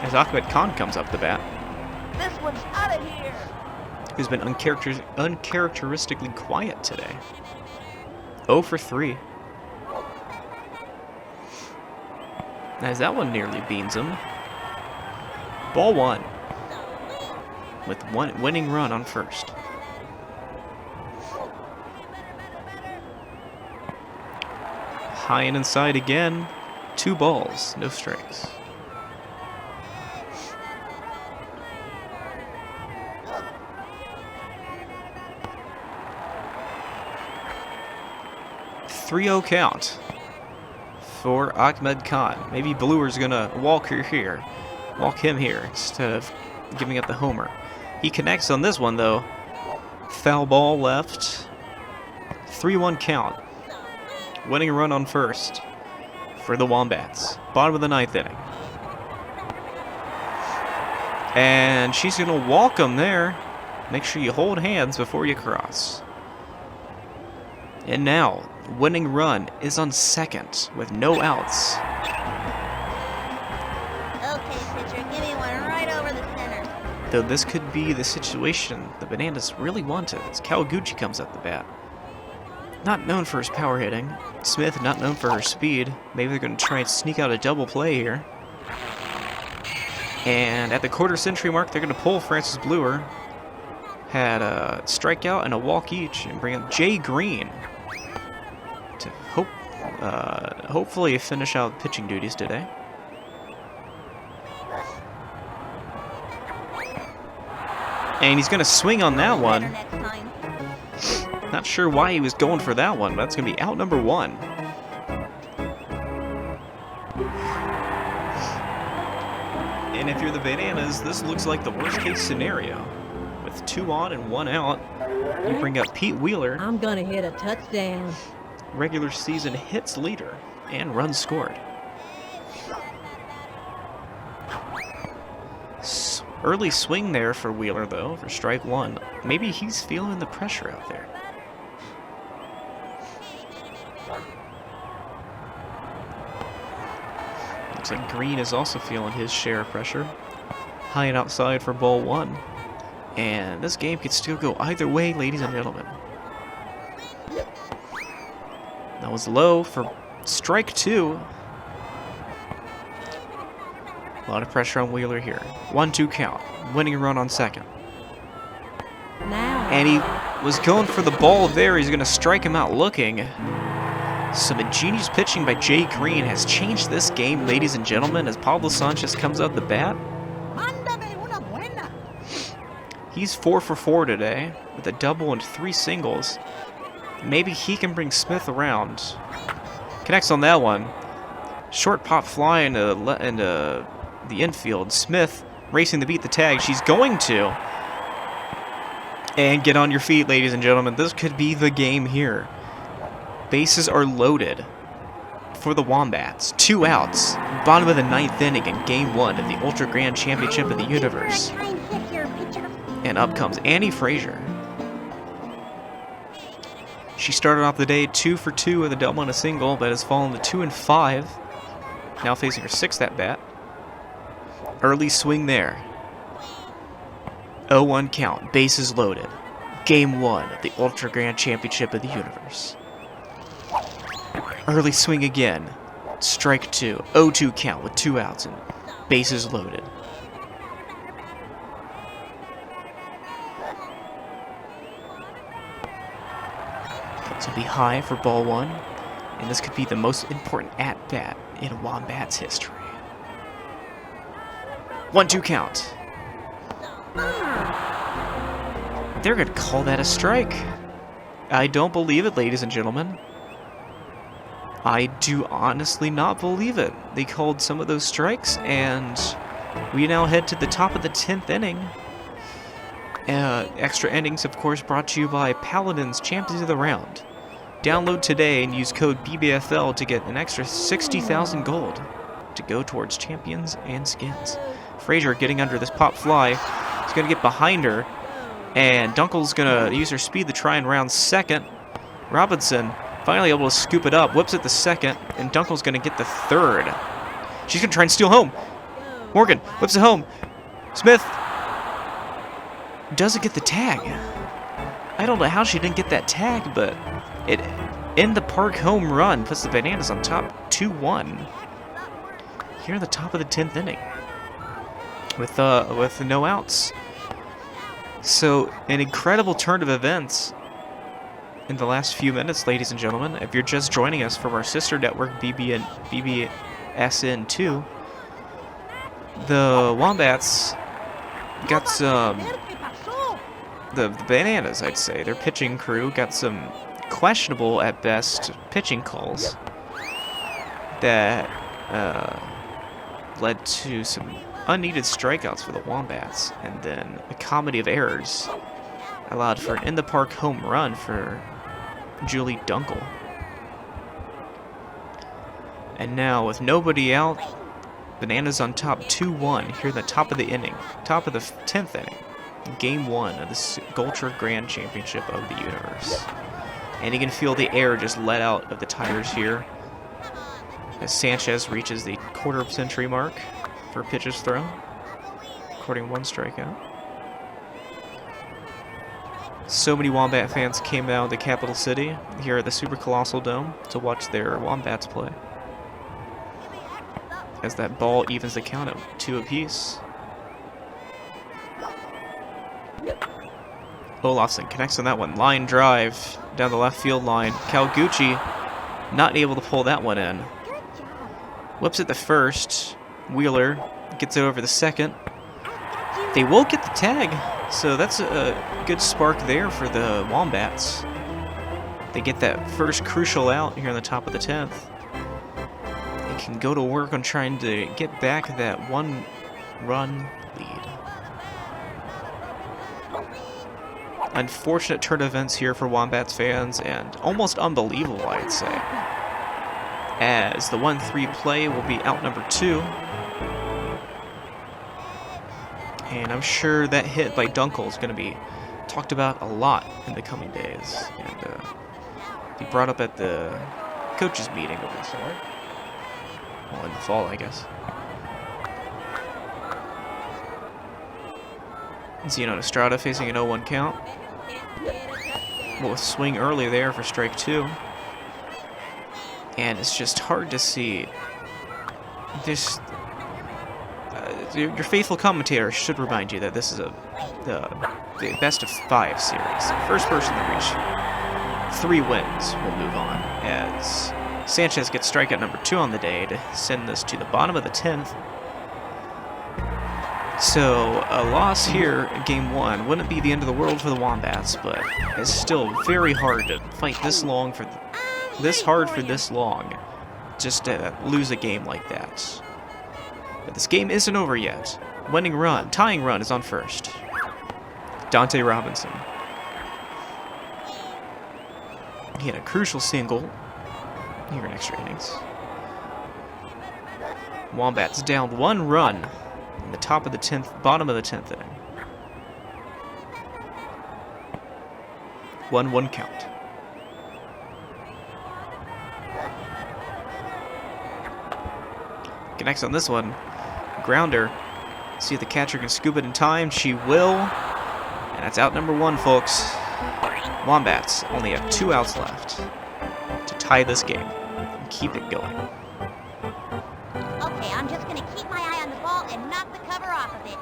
As Ahmed Khan comes up the bat. This one's out of here. Who's been uncharacteristically quiet today. 0 for 3. As that one nearly beans him. Ball 1. With one winning run on first. High and inside again. 2 balls, no strikes. .30 count for Ahmed Khan. Maybe Bluer's gonna walk him here instead of giving up the homer. He connects on this one though. Foul ball left. 3-1 count. Winning run on first for the Wombats. Bottom of the 9th inning. And she's gonna walk him there. Make sure you hold hands before you cross. And now, winning run is on second with no outs. Okay, pitcher, give me one right over the center. Though this could be the situation the Bananas really wanted as Kawaguchi comes up the bat. Not known for his power hitting. Smith not known for her speed. Maybe they're going to try and sneak out a double play here. And at the quarter century mark, they're going to pull Francis Bluer. Had a strikeout and a walk each and bring up Jay Green to hopefully finish out pitching duties today. And he's going to swing on that one. Not sure why he was going for that one, but that's going to be out number 1. And if you're the Bananas, this looks like the worst case scenario. With 2 on and 1 out, you bring up Pete Wheeler. I'm gonna hit a touchdown. Regular season hits leader and runs scored. Early swing there for Wheeler though, for strike 1. Maybe he's feeling the pressure out there. Looks like Green is also feeling his share of pressure. High and outside for ball 1. And this game could still go either way, ladies and gentlemen. That was low for strike 2. A lot of pressure on Wheeler here. 1-2 count. Winning run on second. Now. And he was going for the ball there. He's going to strike him out looking. Some ingenious pitching by Jay Green has changed this game, ladies and gentlemen, as Pablo Sanchez comes out the bat. He's 4 for 4 today with a double and 3 singles. Maybe he can bring Smith around. Connects on that one. Short pop fly into the infield. Smith racing to beat the tag. She's going to. And get on your feet, ladies and gentlemen. This could be the game here. Bases are loaded for the Wombats. 2 outs. Bottom of the 9th inning in Game 1 of the Ultra Grand Championship of the Universe. And up comes Annie Frazier. She started off the day 2 for 2 with a double and a single, but has fallen to 2 and 5. Now facing her 6th at bat. Early swing there. 0-1 count. Bases loaded. Game 1 of the Ultra Grand Championship of the Universe. Early swing again. Strike 2. 0-2 count with 2 outs and bases loaded. This will be high for ball 1, and this could be the most important at-bat in Wombats history. 1-2 count. They're going to call that a strike. I don't believe it, ladies and gentlemen. I do honestly not believe it. They called some of those strikes, and we now head to the top of the 10th inning. Extra innings, of course, brought to you by Paladins Champions of the Round. Download today and use code BBFL to get an extra 60,000 gold to go towards champions and skins. Frazier getting under this pop fly. He's going to get behind her, and Dunkel's going to use her speed to try and round second. Robinson finally able to scoop it up, whips it the second, and Dunkel's going to get the third. She's going to try and steal home. Morgan whips it home. Smith doesn't get the tag. I don't know how she didn't get that tag, but it in the park home run puts the Bananas on top 2-1 here in the top of the 10th inning with no outs. So an incredible turn of events in the last few minutes, ladies and gentlemen. If you're just joining us from our sister network, BBSN2, the Wombats got some, the Bananas, I'd say, their pitching crew got some questionable, at best, pitching calls that led to some unneeded strikeouts for the Wombats, and then a comedy of errors allowed for an in-the-park home run for Julie Dunkel. And now, with nobody out, Bananas on top 2-1 here in the top of the inning, top of the 10th inning, Game 1 of the Ultra Grand Championship of the Universe. And you can feel the air just let out of the tires here as Sanchez reaches the quarter-century mark for pitches thrown, recording 1 strikeout. So many Wombat fans came down to Capital City here at the Super Colossal Dome to watch their Wombats play, as that ball evens the count at 2 apiece. Olafson connects on that one. Line drive down the left field line. Calgucci not able to pull that one in. Whips it the first. Wheeler gets it over the second. They will get the tag, so that's a good spark there for the Wombats. They get that first crucial out here in the top of the 10th. They can go to work on trying to get back that 1-run lead. Unfortunate turn of events here for Wombats fans, and almost unbelievable, I'd say, as the 1-3 play will be out number 2. And I'm sure that hit by Dunkel is going to be talked about a lot in the coming days, and be brought up at the coaches meeting over the summer. Well, in the fall, I guess. Zeno Estrada facing an 0-1 count. Well, swing early there for strike 2. And it's just hard to see. This, your faithful commentator should remind you that this is the best of 5 series. First person to reach 3 wins will move on, as Sanchez gets strikeout number 2 on the day to send this to the bottom of the 10th. So a loss here in Game 1 wouldn't be the end of the world for the Wombats, but it's still very hard to fight this long for this long, just to lose a game like that. But this game isn't over yet. Tying run is on first. Dante Robinson He had a crucial single here in extra innings. Wombats down 1 run in the top of the 10th, bottom of the 10th inning. 1-1 count. Connects on this one. Grounder. See if the catcher can scoop it in time. She will. And that's out number 1, folks. Wombats only have 2 outs left to tie this game and keep it going. Okay, I'm just gonna keep my eye on the ball and knock the cover off of it.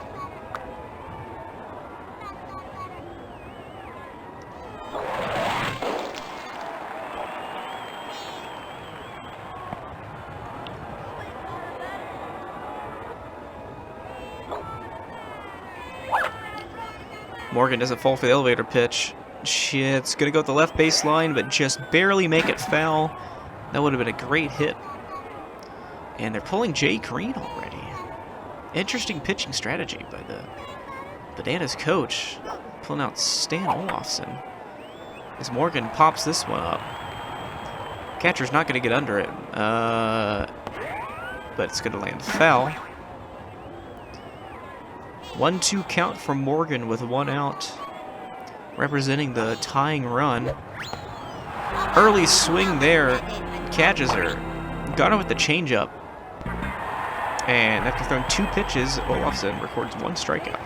Morgan doesn't fall for the elevator pitch. It's going to go at the left baseline, but just barely make it foul. That would have been a great hit. And they're pulling Jay Green already. Interesting pitching strategy by the Bananas coach. Pulling out Stan Olofsson. As Morgan pops this one up. Catcher's not going to get under it. But it's going to land foul. 1-2 count from Morgan with 1 out. Representing the tying run. Early swing there. Catches her. Got her with the changeup. And after throwing 2 pitches, Olofsson records 1 strikeout.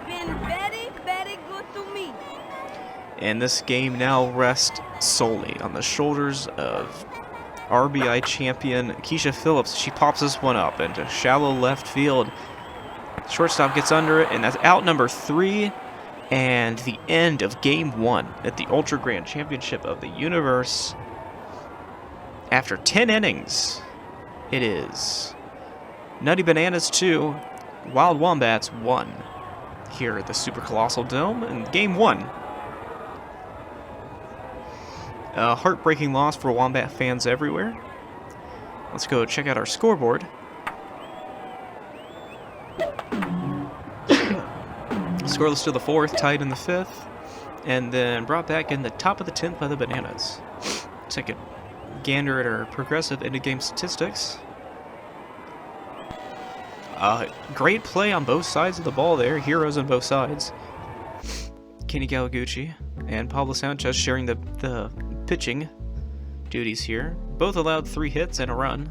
Been very, very good to me. And this game now rests solely on the shoulders of RBI champion Keisha Phillips. She pops this one up into shallow left field. Shortstop gets under it, and that's out number 3. And the end of Game 1 at the Ultra Grand Championship of the Universe. After 10 innings, it is Nutty Bananas 2, Wyld Wombats 1 here at the Super Colossal Dome in Game 1. A heartbreaking loss for Wombat fans everywhere. Let's go check out our scoreboard. Scoreless to the 4th, tied in the 5th, and then brought back in the top of the 10th by the Bananas. Take a gander at our progressive end-of-game statistics. Great play on both sides of the ball there. Heroes on both sides. Kenny Gawaguchi and Pablo Sanchez sharing the pitching duties here. Both allowed 3 hits and a run.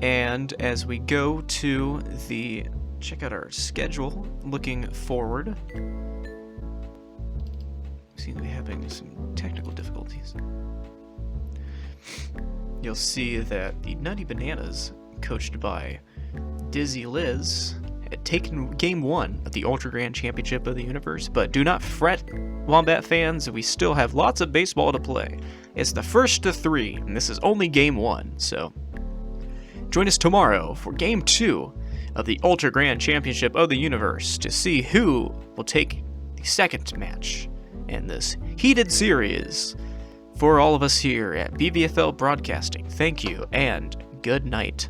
And as we go to the... check out our schedule, looking forward. Seem to be having some technical difficulties. You'll see that the Nutty Bananas, coached by Dizzy Liz, had taken Game 1 of the Ultra Grand Championship of the Universe, but do not fret, Wombat fans, we still have lots of baseball to play. It's the first of 3, and this is only Game 1, so join us tomorrow for Game 2 of the Ultra Grand Championship of the Universe to see who will take the second match in this heated series. For all of us here at BBFL Broadcasting, thank you and good night.